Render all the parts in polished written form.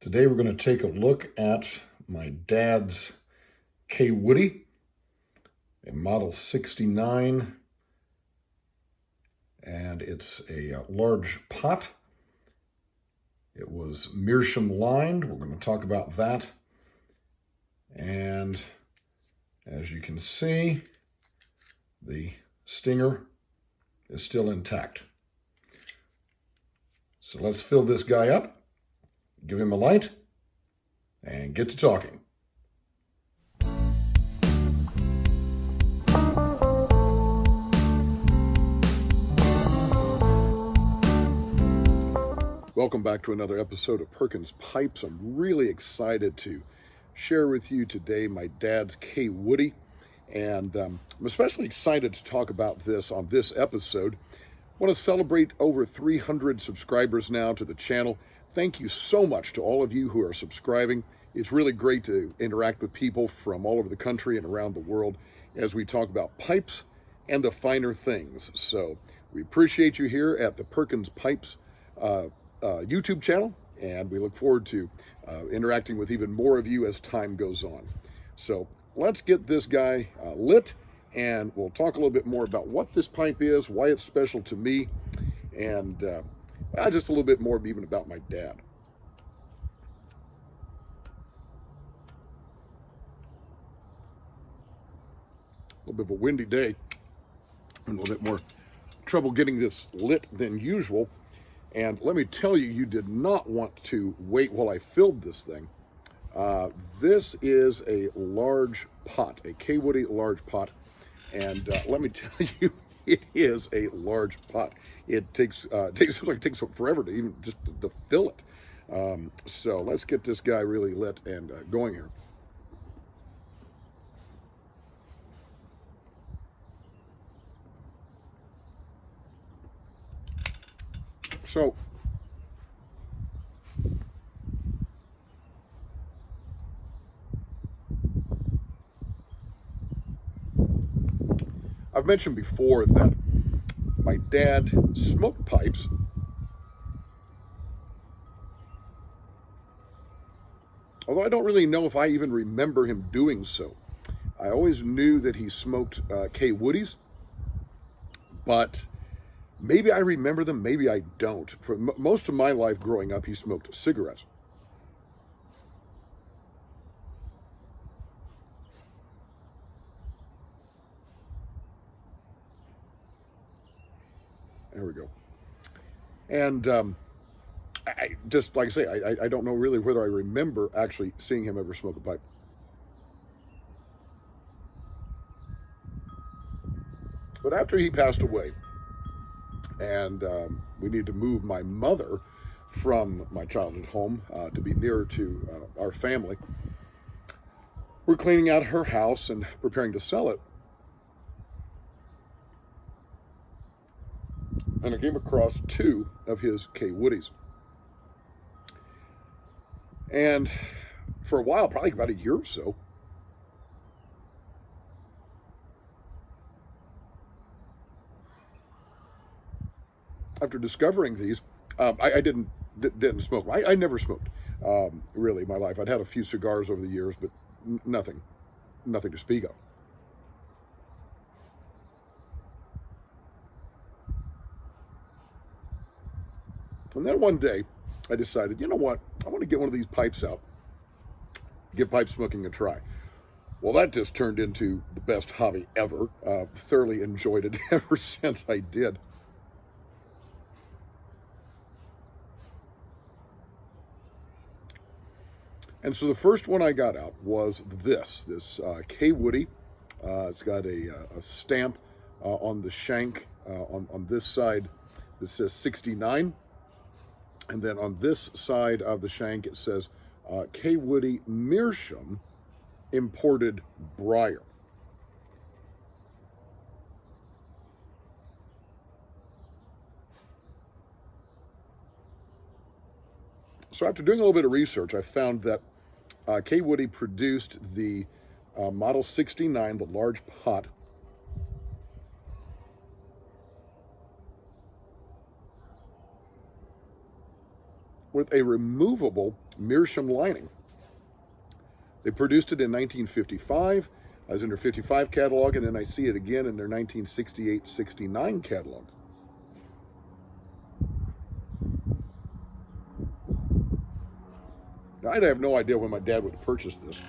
Today we're going to take a look at my dad's Kaywoodie, a Model 69, and it's a large pot. It was meerschaum lined. We're going to talk about that. And as you can see, the stinger is still intact. So let's fill this guy up, give him a light, and get to talking. Welcome back to another episode of Perkins Pipes. I'm really excited to share with you today my dad's Kaywoodie, and I'm especially excited to talk about this on this episode. I want to celebrate over 300 subscribers now to the channel. Thank you so much to all of you who are subscribing. It's really great to interact with people from all over the country and around the world as we talk about pipes and the finer things. So we appreciate you here at the Perkins Pipes YouTube channel, and we look forward to interacting with even more of you as time goes on. So let's get this guy lit, and we'll talk a little bit more about what this pipe is, why it's special to me, and just a little bit more even about my dad. A little bit of a windy day, and a little bit more trouble getting this lit than usual. And let me tell you, you did not want to wait while I filled this thing. This is a large pot, a Kaywoodie large pot. And let me tell you, it is a large pot. It takes forever to even just to fill it. So let's get this guy really lit and going here. So I've mentioned before that my dad smoked pipes, although I don't really know if I even remember him doing so. I always knew that he smoked Kaywoodies, but maybe I remember them, maybe I don't. For most of my life growing up, he smoked cigarettes. There we go. And I just, like I say, I don't know really whether I remember actually seeing him ever smoke a pipe. But after he passed away, and we needed to move my mother from my childhood home to be nearer to our family, we're cleaning out her house and preparing to sell it. And I came across two of his Kaywoodies. And for a while, probably about a year or so, after discovering these, I didn't smoke. I never smoked, really, in my life. I'd had a few cigars over the years, but nothing to speak of. And then one day, I decided, you know what? I want to get one of these pipes out, give pipe smoking a try. Well, that just turned into the best hobby ever. Thoroughly enjoyed it ever since I did. And so the first one I got out was this Kaywoodie. It's got a stamp on the shank on this side that says 69. And then on this side of the shank, it says Kaywoodie meerschaum imported briar. So after doing a little bit of research, I found that Kaywoodie produced the Model 69, the large pot, with a removable meerschaum lining. They produced it in 1955. I was in their 55 catalog, and then I see it again in their 1968-69 catalog. Now, I have no idea when my dad would have purchased this.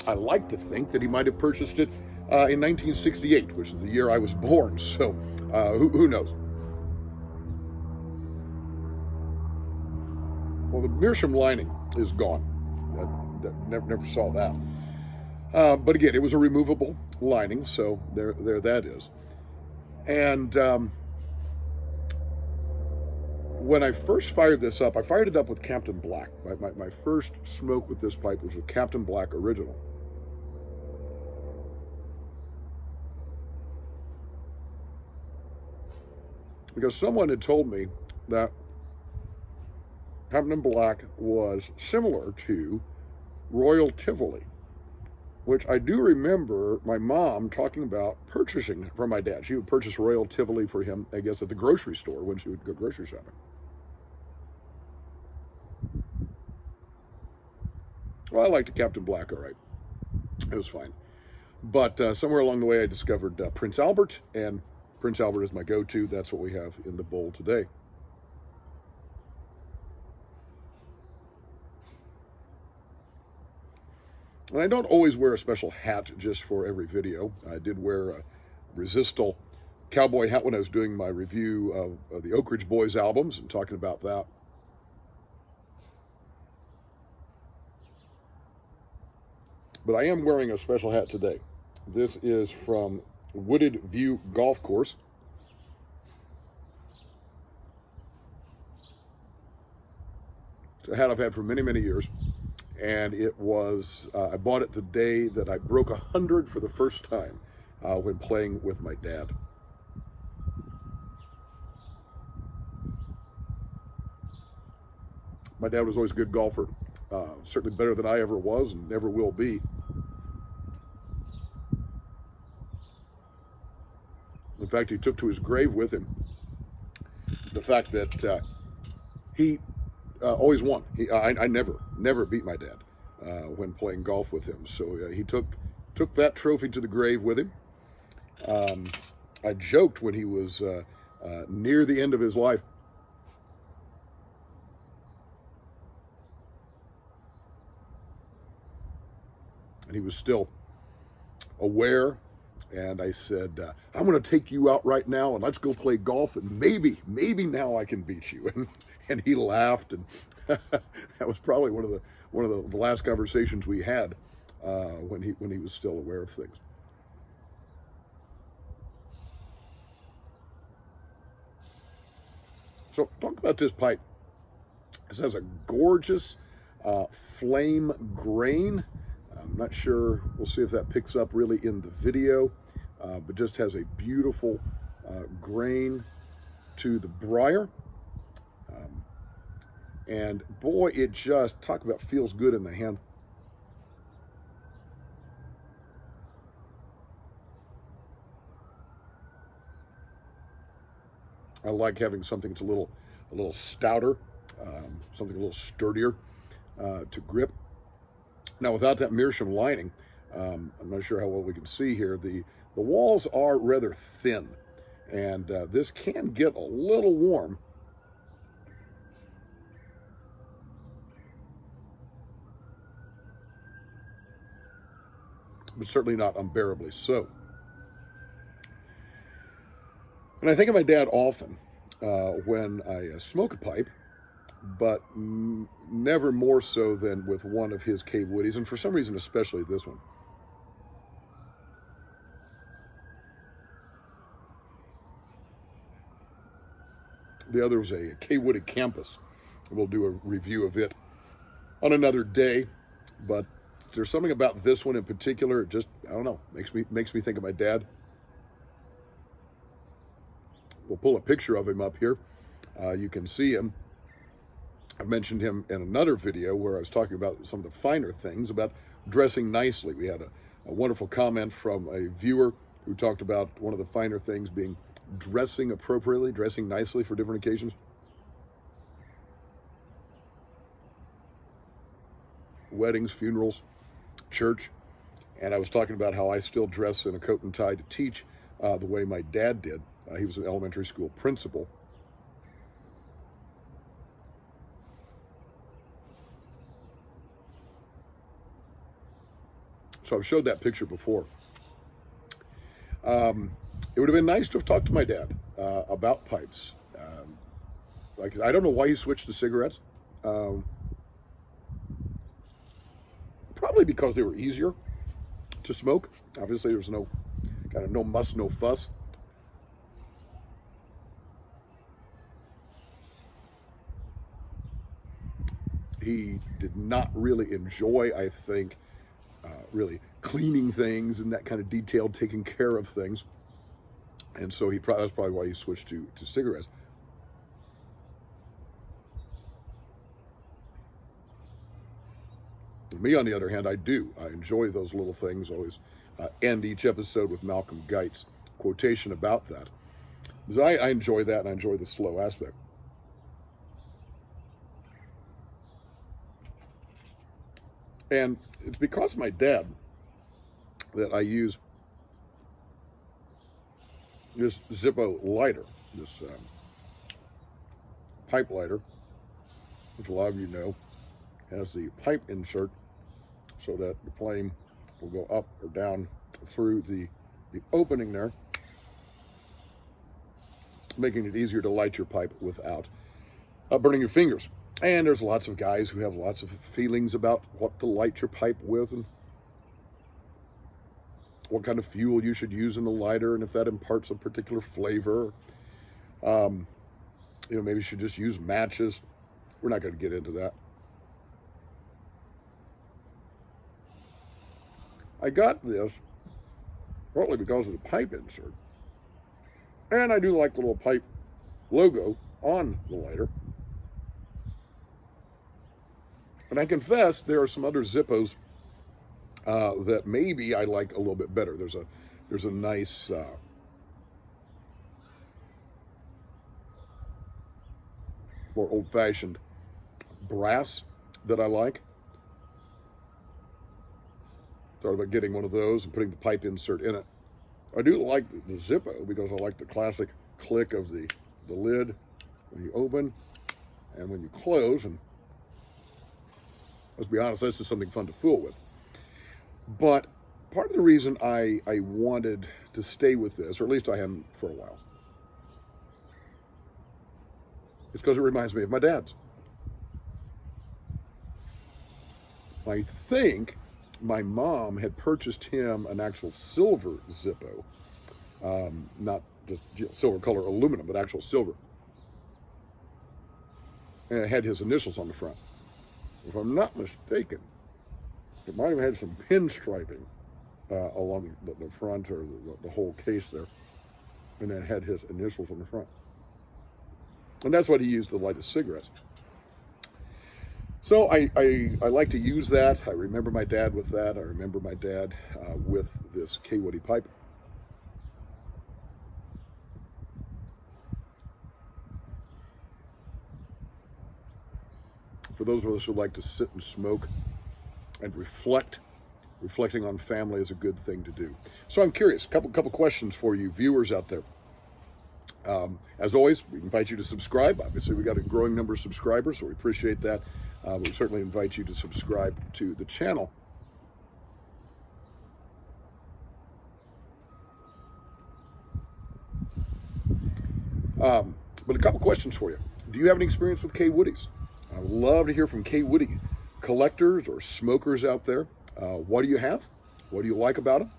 I like to think that he might have purchased it in 1968, which is the year I was born, so who knows? Well, the meerschaum lining is gone. Never saw that. But again, it was a removable lining, so there that is. And when I first fired this up, I fired it up with Captain Black. My first smoke with this pipe was with Captain Black Original. Because someone had told me that Captain Black was similar to Royal Tivoli, which I do remember my mom talking about purchasing from my dad. She would purchase Royal Tivoli for him, I guess, at the grocery store when she would go grocery shopping. Well, I liked Captain Black, all right. It was fine. But somewhere along the way, I discovered Prince Albert, and Prince Albert is my go-to. That's what we have in the bowl today. And I don't always wear a special hat just for every video. I did wear a Resistal cowboy hat when I was doing my review of the Oak Ridge Boys albums and talking about that. But I am wearing a special hat today. This is from Wooded View Golf Course. It's a hat I've had for many, many years. And it was, I bought it the day that I broke 100 for the first time when playing with my dad. My dad was always a good golfer, certainly better than I ever was and never will be. In fact, he took to his grave with him the fact that he always won. I never beat my dad when playing golf with him. So he took that trophy to the grave with him. I joked when he was near the end of his life. And he was still aware. And I said, I'm going to take you out right now and let's go play golf. And maybe now I can beat you. And he laughed. And that was probably one of the last conversations we had when he was still aware of things. So talk about this pipe. This has a gorgeous flame grain. I'm not sure, we'll see if that picks up really in the video, but just has a beautiful grain to the briar. And boy, it just, talk about feels good in the hand. I like having something that's a little stouter, something a little sturdier to grip. Now, without that meerschaum lining, I'm not sure how well we can see here. The walls are rather thin, and this can get a little warm. But certainly not unbearably so. And I think of my dad often when I smoke a pipe, but never more so than with one of his Kaywoodies, and for some reason especially this one. The other was a Kaywoodie Campus. We'll do a review of it on another day, but there's something about this one in particular, it just, I don't know, makes me think of my dad. We'll pull a picture of him up here. You can see him. I've mentioned him in another video where I was talking about some of the finer things about dressing nicely. We had a wonderful comment from a viewer who talked about one of the finer things being dressing appropriately, dressing nicely for different occasions. weddings, funerals, church. And I was talking about how I still dress in a coat and tie to teach the way my dad did. He was an elementary school principal. So I've showed that picture before. It would have been nice to have talked to my dad about pipes. Like, I don't know why he switched to cigarettes. Probably because they were easier to smoke. Obviously, there was no muss, no fuss. He did not really enjoy, I think, really cleaning things and that kind of detailed taking care of things. And so that's probably why he switched to cigarettes. Me, on the other hand, I enjoy those little things. Always end each episode with Malcolm Guite's quotation about that. Because I enjoy that, and I enjoy the slow aspect. And it's because of my dad that I use this Zippo lighter, this pipe lighter, which a lot of you know has the pipe insert so that the flame will go up or down through the opening there, making it easier to light your pipe without burning your fingers. And there's lots of guys who have lots of feelings about what to light your pipe with and what kind of fuel you should use in the lighter, and if that imparts a particular flavor. Maybe you should just use matches. We're not going to get into that. I got this partly because of the pipe insert. And I do like the little pipe logo on the lighter. And I confess there are some other Zippos that maybe I like a little bit better. There's a nice more old-fashioned brass that I like. Thought about getting one of those and putting the pipe insert in it. I do like the Zippo because I like the classic click of the lid when you open and when you close. And let's be honest, this is something fun to fool with. But part of the reason I wanted to stay with this, or at least I am for a while, is because it reminds me of my dad's. I think my mom had purchased him an actual silver Zippo, not just silver color aluminum, but actual silver. And it had his initials on the front. If I'm not mistaken, it might have had some pinstriping along the front or the whole case there. And then had his initials on the front. And that's what he used to light his cigarettes. So I like to use that. I remember my dad with that. I remember my dad with this Kaywoodie pipe. For those of us who like to sit and smoke and reflecting on family is a good thing to do. So I'm curious, couple questions for you viewers out there. As always, we invite you to subscribe. Obviously, we got a growing number of subscribers, so we appreciate that. We certainly invite you to subscribe to the channel. But a couple questions for you. Do you have any experience with Kaywoodies? I would love to hear from Kaywoodie collectors or smokers out there. What do you have? What do you like about them?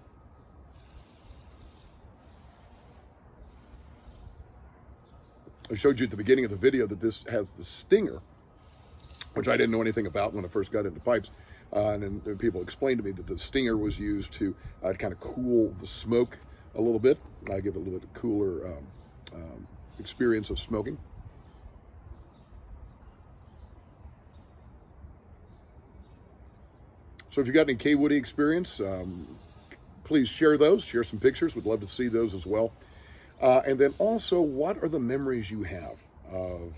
I showed you at the beginning of the video that this has the stinger, which I didn't know anything about when I first got into pipes. And then people explained to me that the stinger was used to kind of cool the smoke a little bit. I give it a little bit cooler experience of smoking. So if you got any Kaywoodie experience, please share those. Share some pictures. We'd love to see those as well. And then also, what are the memories you have of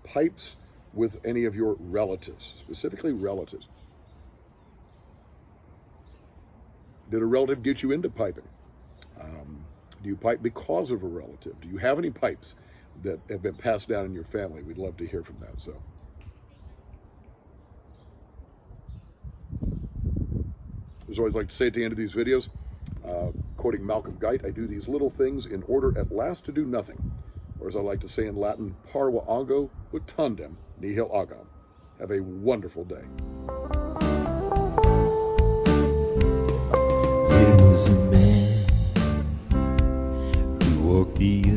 pipes with any of your relatives, specifically relatives? Did a relative get you into piping? Do you pipe because of a relative? Do you have any pipes that have been passed down in your family? We'd love to hear from that. So, as always, like to say at the end of these videos, quoting Malcolm Guite, I do these little things in order at last to do nothing. Or as I like to say in Latin, Parva ut tandem, nihil agam. Have a wonderful day. There was a man who walked the